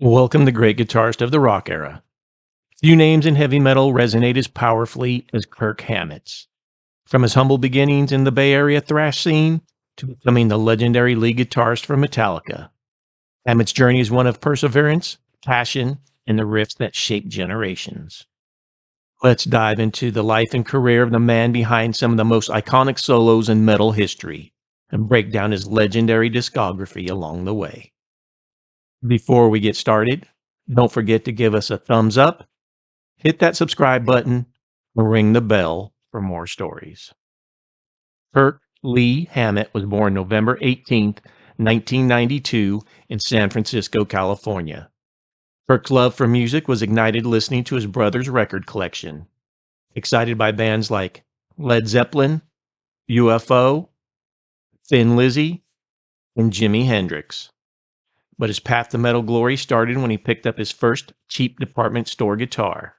Welcome to Great Guitarist of the Rock Era. Few names in heavy metal resonate as powerfully as Kirk Hammett's. From his humble beginnings in the Bay Area thrash scene to becoming the legendary lead guitarist for Metallica, Hammett's journey is one of perseverance, passion, and the riffs that shape generations. Let's dive into the life and career of the man behind some of the most iconic solos in metal history and break down his legendary discography along the way. Before we get started, don't forget to give us a thumbs up, hit that subscribe button, and ring the bell for more stories. Kirk Lee Hammett was born November 18th, 1992 in San Francisco, California. Kirk's love for music was ignited listening to his brother's record collection. Excited by bands like Led Zeppelin, UFO, Thin Lizzy, and Jimi Hendrix. But his path to metal glory started when he picked up his first cheap department store guitar.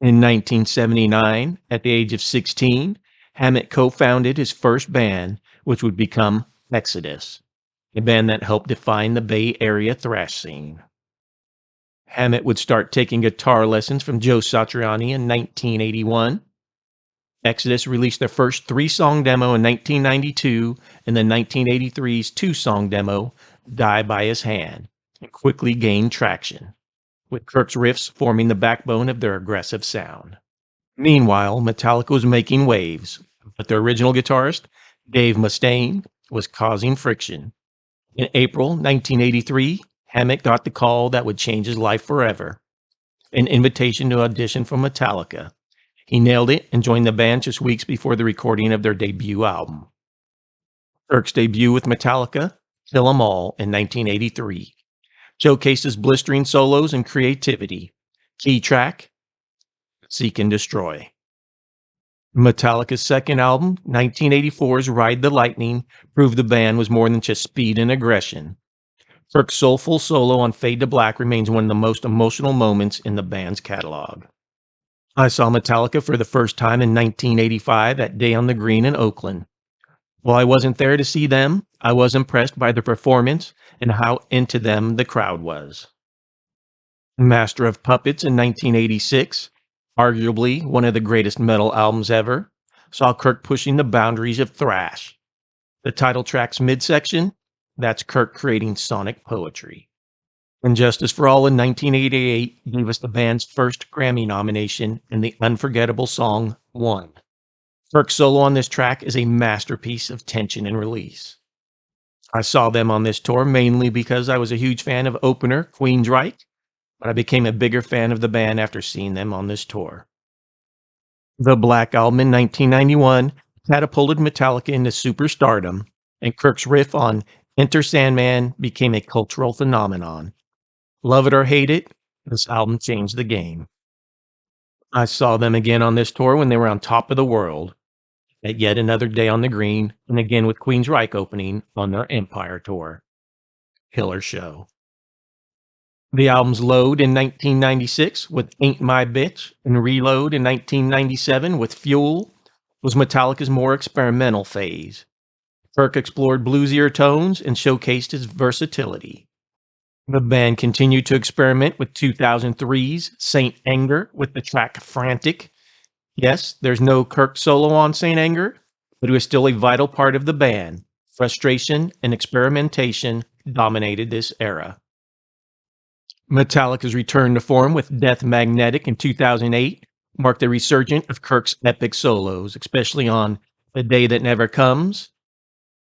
In 1979, at the age of 16, Hammett co-founded his first band, which would become Exodus, a band that helped define the Bay Area thrash scene. Hammett would start taking guitar lessons from Joe Satriani in 1981. Exodus released their first 3-song demo in 1992, and then 1983's 2-song demo, Die by His Hand, and quickly gained traction, with Kirk's riffs forming the backbone of their aggressive sound. Meanwhile, Metallica was making waves, but their original guitarist, Dave Mustaine, was causing friction. In April 1983, Hammett got the call that would change his life forever, an invitation to audition for Metallica. He nailed it and joined the band just weeks before the recording of their debut album. Kirk's debut with Metallica, Kill 'Em All, in 1983, showcased his blistering solos and creativity. Key track, Seek and Destroy. Metallica's second album, 1984's Ride the Lightning, proved the band was more than just speed and aggression. Kirk's soulful solo on Fade to Black remains one of the most emotional moments in the band's catalog. I saw Metallica for the first time in 1985 at Day on the Green in Oakland. While I wasn't there to see them, I was impressed by their performance and how into them the crowd was. Master of Puppets in 1986, arguably one of the greatest metal albums ever, saw Kirk pushing the boundaries of thrash. The title track's midsection, that's Kirk creating sonic poetry. And Justice for All in 1988 gave us the band's first Grammy nomination in the unforgettable song One. Kirk's solo on this track is a masterpiece of tension and release. I saw them on this tour mainly because I was a huge fan of opener Queensryche, but I became a bigger fan of the band after seeing them on this tour. The Black Album in 1991 catapulted Metallica into superstardom, and Kirk's riff on Enter Sandman became a cultural phenomenon. Love it or hate it, this album changed the game. I saw them again on this tour when they were on top of the world, at yet another Day on the Green, and again with Queensryche opening on their Empire tour. Killer show. The albums Load in 1996 with Ain't My Bitch and Reload in 1997 with Fuel was Metallica's more experimental phase. Kirk explored bluesier tones and showcased his versatility. The band continued to experiment with 2003's Saint Anger with the track Frantic. Yes, there's no Kirk solo on Saint Anger, but it was still a vital part of the band. Frustration and experimentation dominated this era. Metallica's return to form with Death Magnetic in 2008 marked the resurgence of Kirk's epic solos, especially on The Day That Never Comes.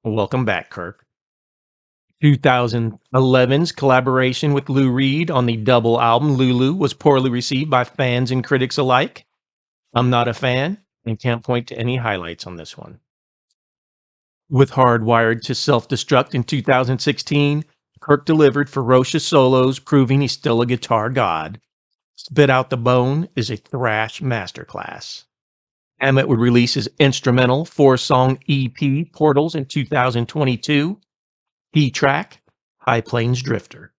Welcome back, Kirk. 2011's collaboration with Lou Reed on the double album Lulu was poorly received by fans and critics alike. I'm not a fan and can't point to any highlights on this one. With Hardwired to Self-Destruct in 2016, Kirk delivered ferocious solos, proving he's still a guitar god. Spit Out the Bone is a thrash masterclass. Hammett would release his instrumental 4-song EP Portals in 2022. Key track, High Plains Drifter.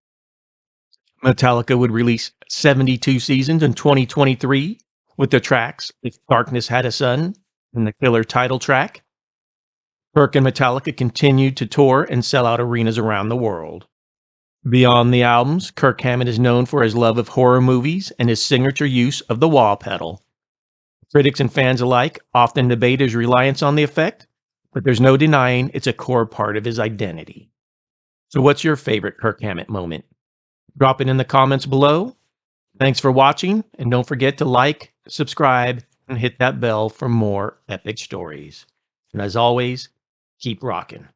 Metallica would release 72 Seasons in 2023 with the tracks If Darkness Had a Sun and the killer title track. Kirk and Metallica continued to tour and sell out arenas around the world. Beyond the albums, Kirk Hammett is known for his love of horror movies and his signature use of the wah pedal. Critics and fans alike often debate his reliance on the effect, but there's no denying it's a core part of his identity. So what's your favorite Kirk Hammett moment? Drop it in the comments below. Thanks for watching, and don't forget to like, subscribe, and hit that bell for more epic stories. And as always, keep rocking.